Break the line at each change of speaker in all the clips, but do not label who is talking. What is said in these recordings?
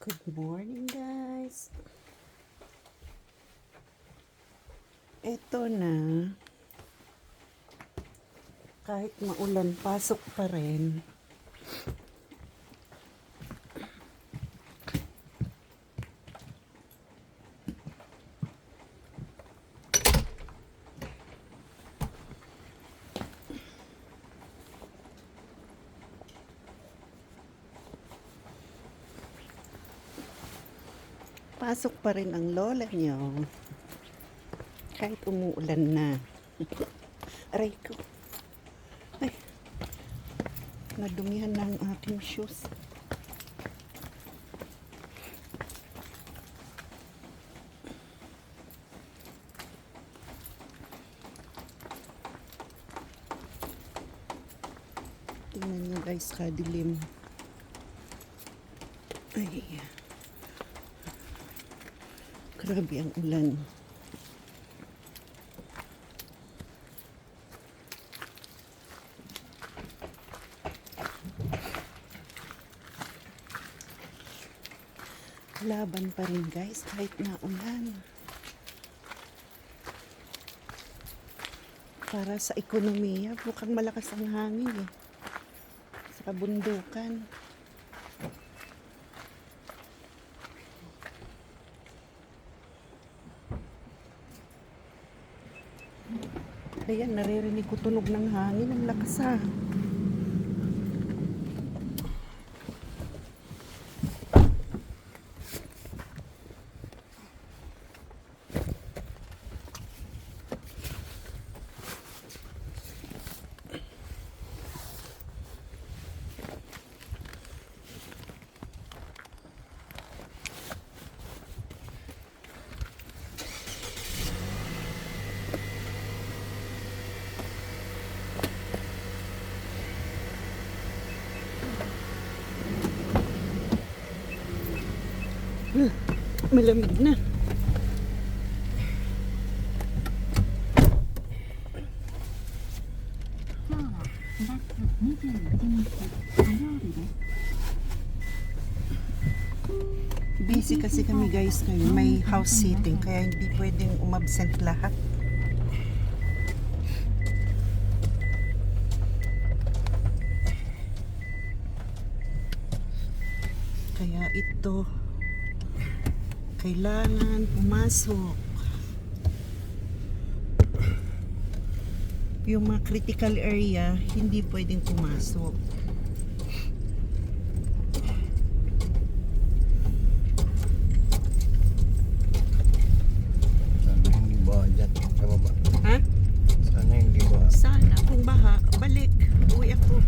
Good morning, guys. Ito na. Kahit maulan, pasok pa rin. Pasok pa rin ang lola niyo. Kahit umuulan na. Aray ko. Ay. Nadumihan na ang aking shoes. Tingnan nyo guys, kadilim. Ay. Grabe ang ulan. Laban pa rin guys kahit na ulan. Para sa ekonomiya, mukhang malakas ang hangin eh. Sa kabundukan. Ayan, naririnig ko tunog ng hangin. Ang lakas ah. Malamig na. Busy kasi kami guys ngayon. May house sitting kaya hindi pwedeng umabsent lahat. Kaya ito kailangan pumasok. Yung mga critical area, hindi pwedeng pumasok.
Sana hindi ba dyan sa baba?
Ha?
Sana hindi ba?
Sana, kung baha, balik. Uwi ako.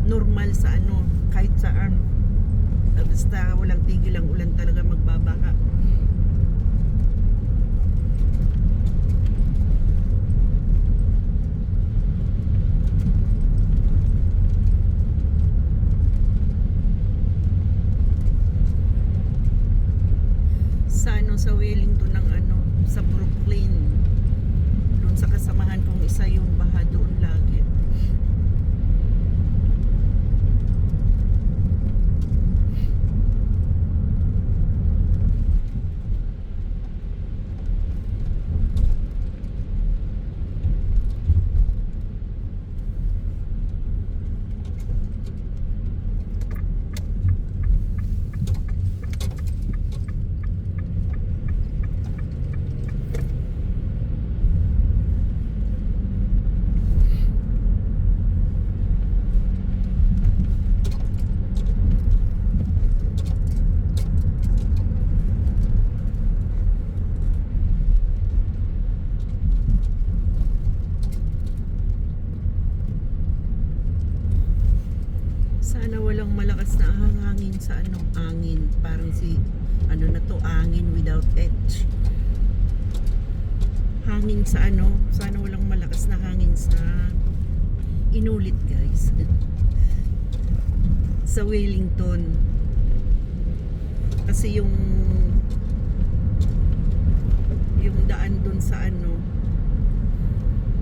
Normal sa ano, kahit saan. Basta walang tigil ang ulan talaga magbabaha. isa yung baha doon lagi. Sana walang malakas na hangin sa angin. Parang ano na to, angin without edge. Hangin sa sana walang malakas na hangin sa inulit guys. Sa Wellington. Kasi yung daan dun sa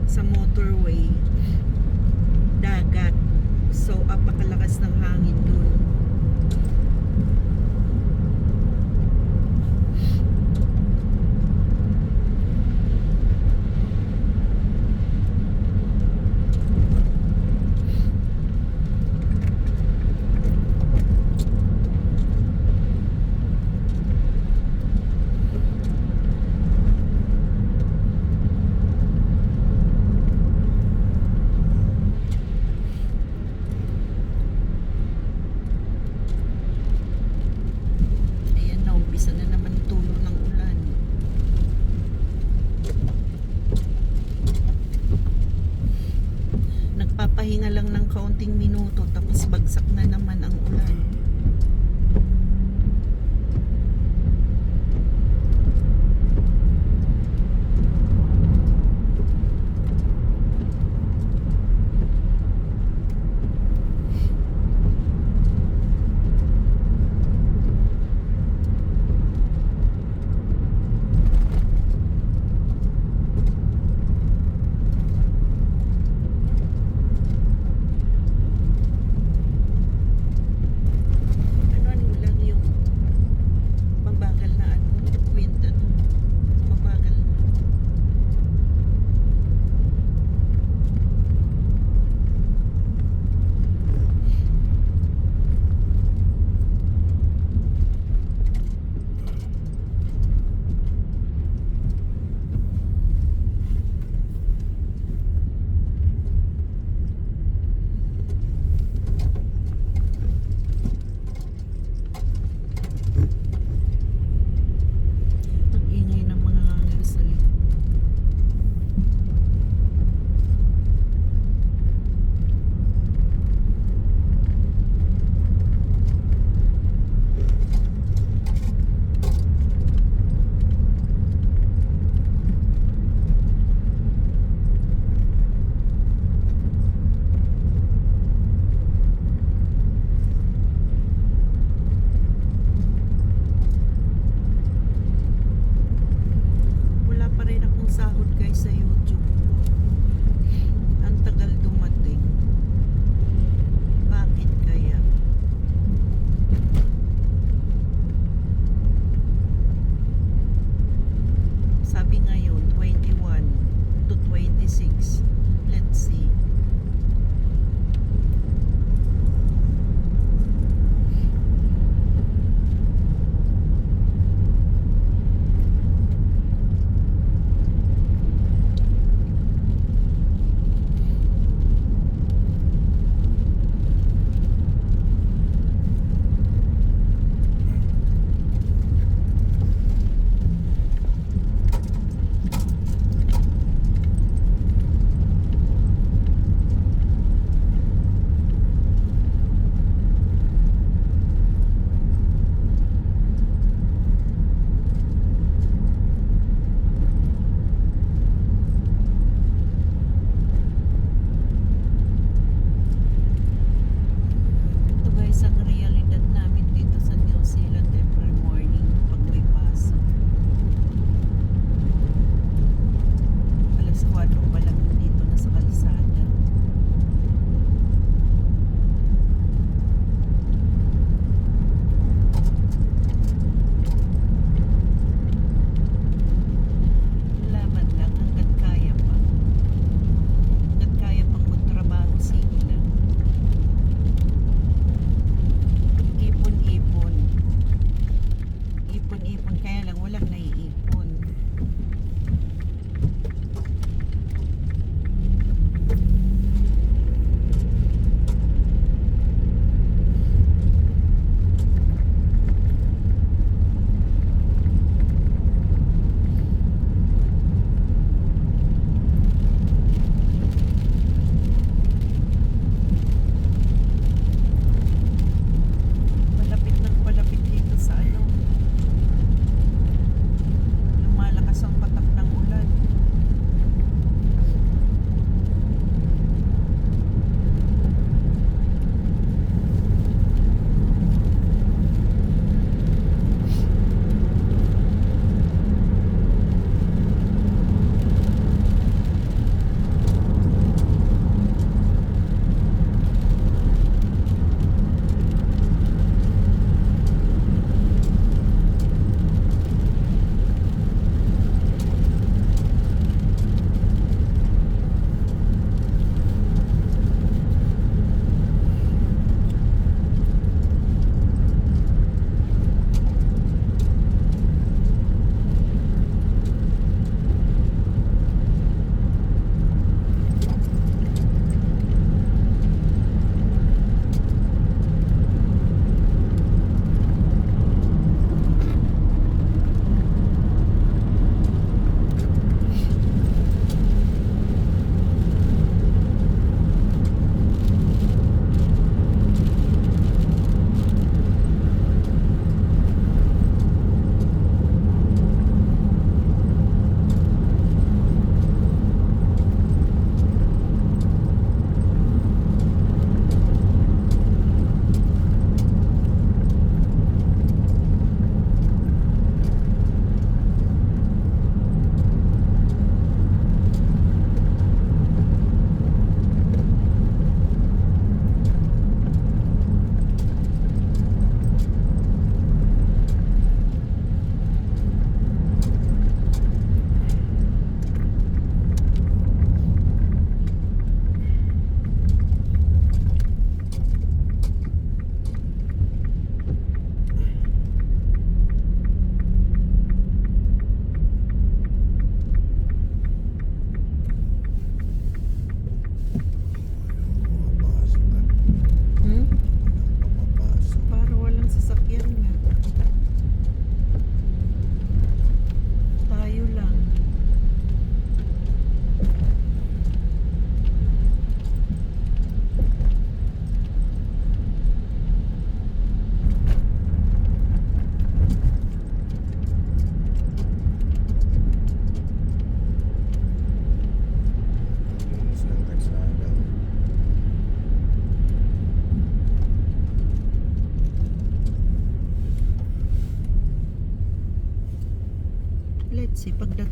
sa motorway, dagat. So, apakalakas ng hangin dun. Umpisa na naman tulo ng ulan. Nagpapahinga lang ng kaunting minuto tapos bagsak na naman ang ulan.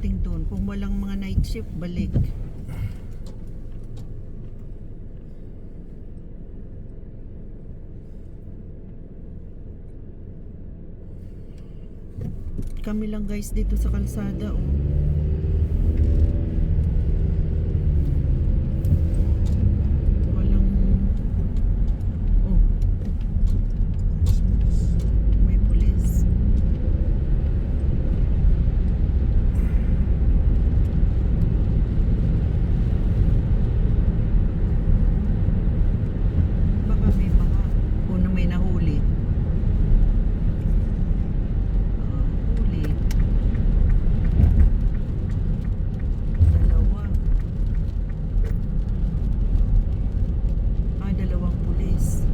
pagdating doon. Kung walang mga night shift, balik. Kami lang guys dito sa kalsada, oh. Walang, oh, may pulis. Baka may mga, kung may nahuli. Huli. Dalawa. Dalawang pulis.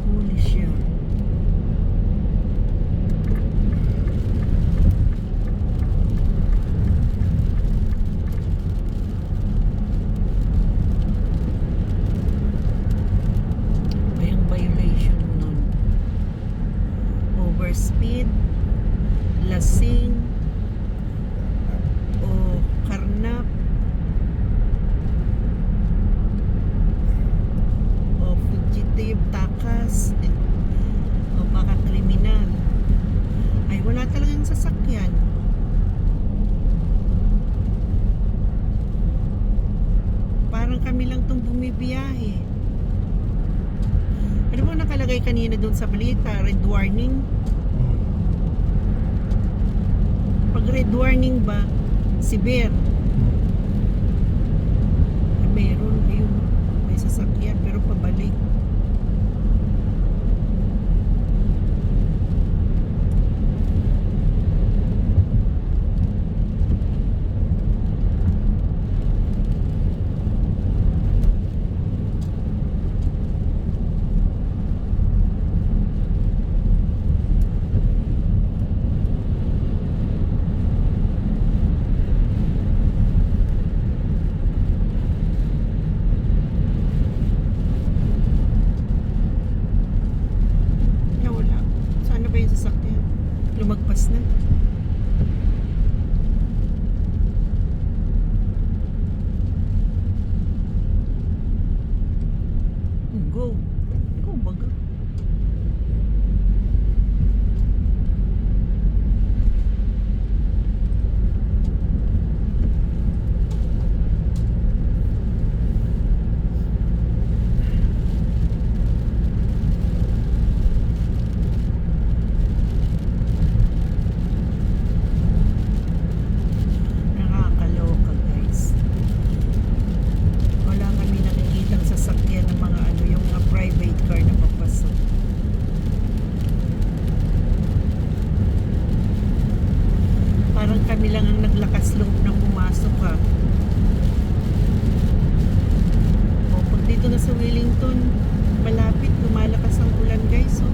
Huli siya. Ay, ang violation nun. Overspeed, lasing, o karnap, o fugitive, takas, o baka kriminal. Ay, wala talagang sasakyan. Parang kami lang tong bumibiyahe. Ano ba nakalagay kanina doon sa balita? Red warning? Pag red warning ba, severe. Meron, ayun, may sasakyan pero pabalik. Nawala. Saan na ba yung sasakyan? Lumagpas na. Go. Go baga. Nakakaloka guys. Wala kami nakikitang sasakyan ng mga ano, yung mga private car na papasok. Parang kami lang ang naglakas loob ng pumasok, ha. O, pag dito na sa Wellington, malapit, lumalakas ang ulan guys, oh.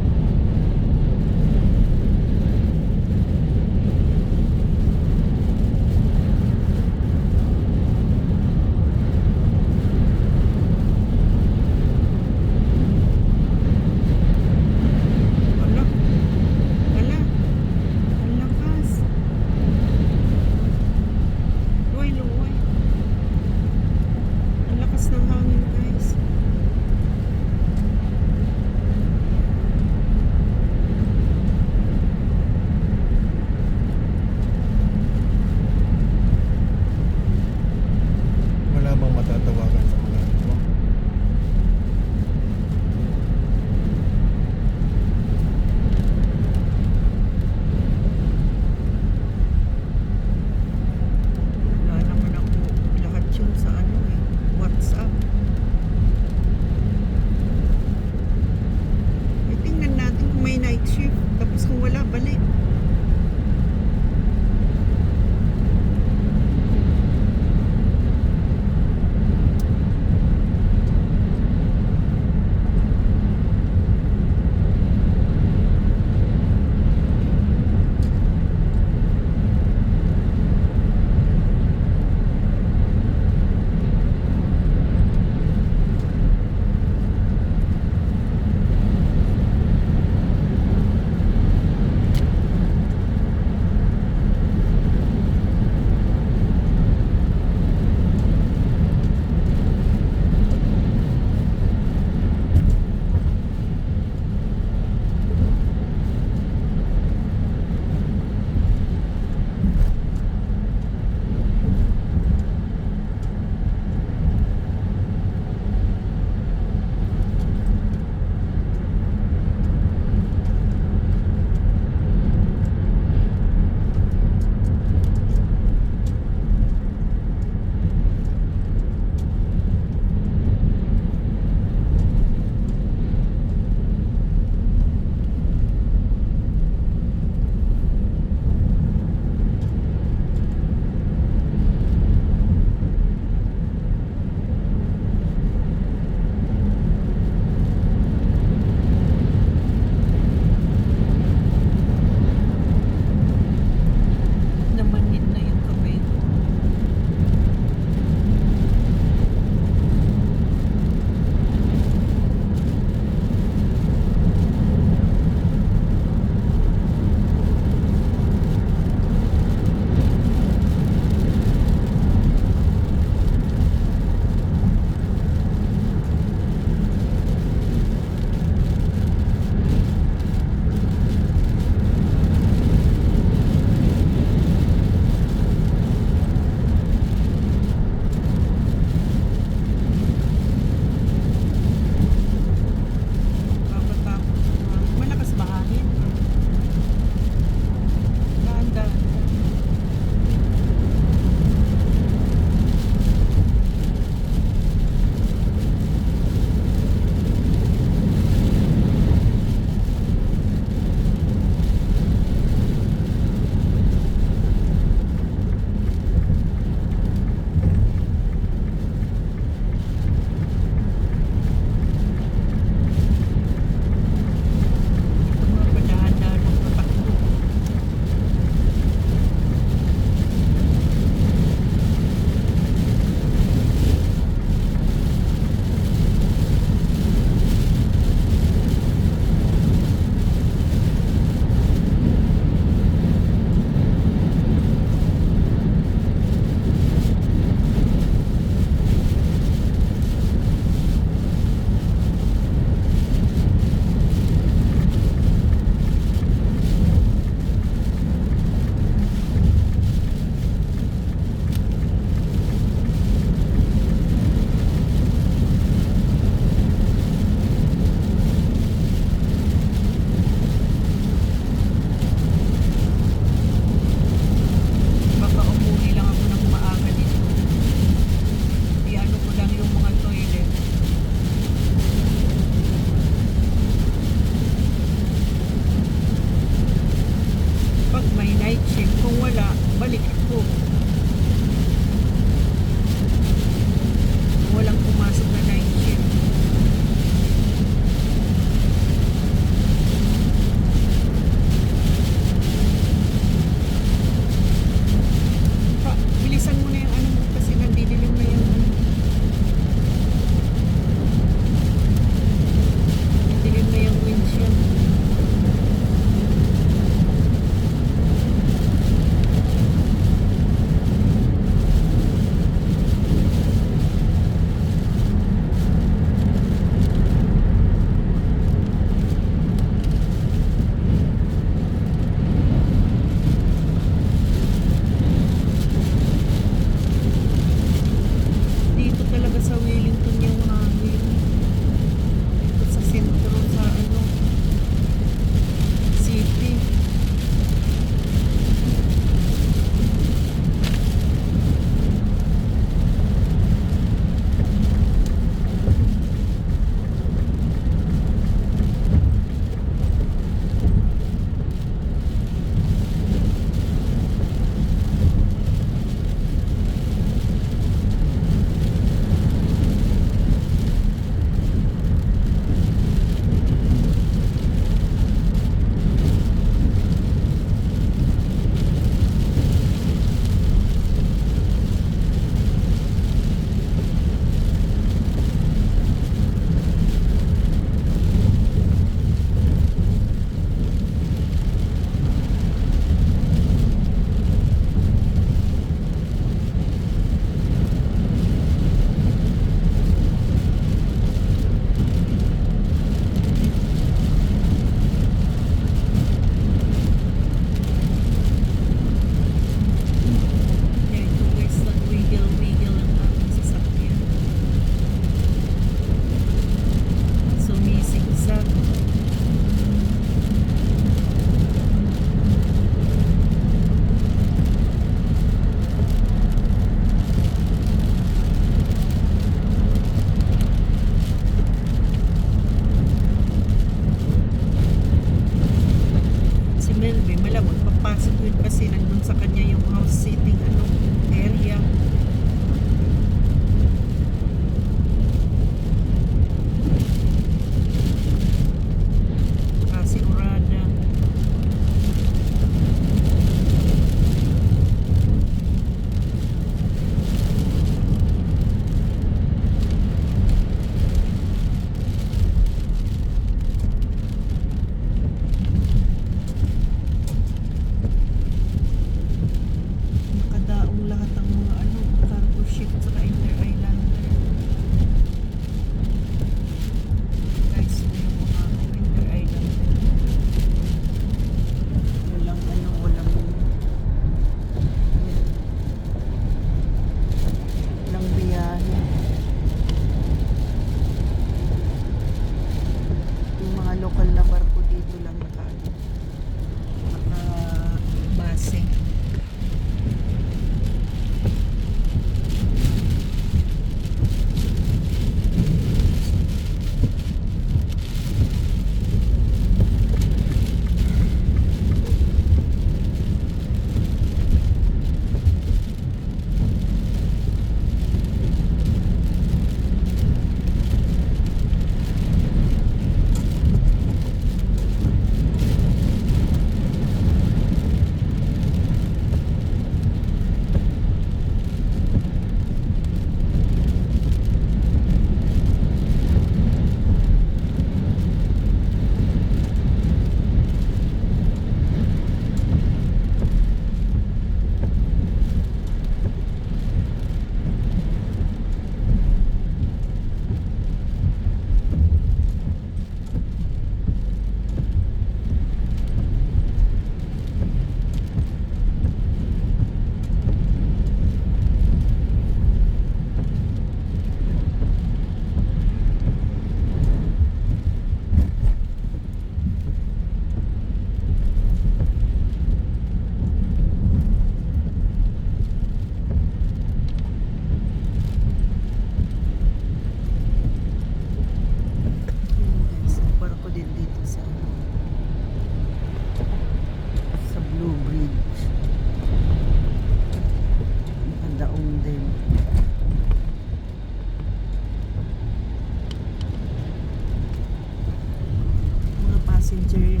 passenger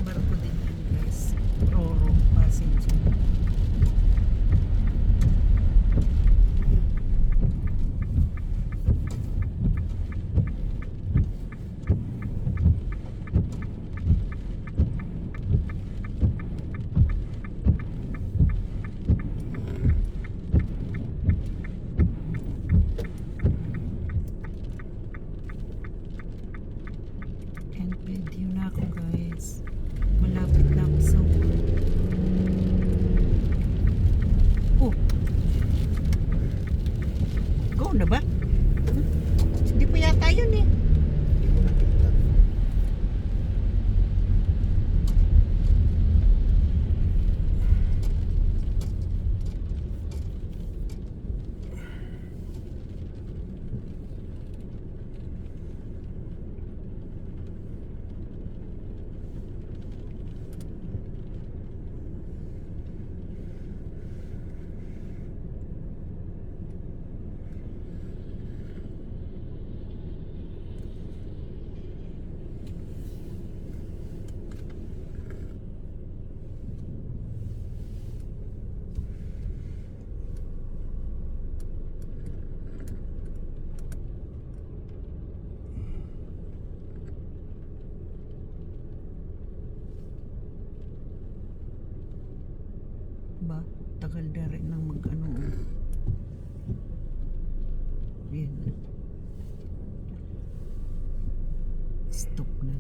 barko din yan guys. Roro passenger. And video na ako guys. Malapit na ako sa work. Oh! Go na ba? Hindi pa yata yun eh.
Hindi mo nakita.
Ba? Tagal na rin ng mag-ano. Yan. Stop na.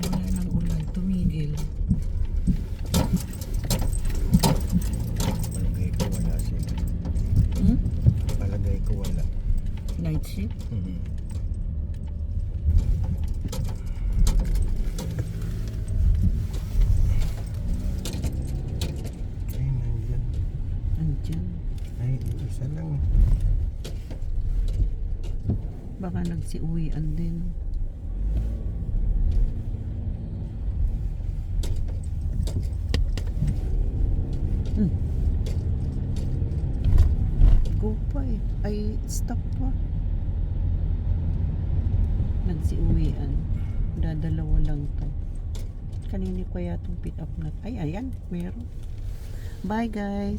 Wala ng ulan. Tumigil.
Palagay ko wala sila.
Hmm?
Palagay ko wala.
Night shift?
Ay, nandyan.
Andyan.
Ay, isa lang.
Baka nagsiuwian din. Hmm. Go pa eh. Ay, stop pa. Nagsiuwian. Dadalawa lang to. Kanini ko yatong pick up na. Ay, ayan. Meron. Bye guys.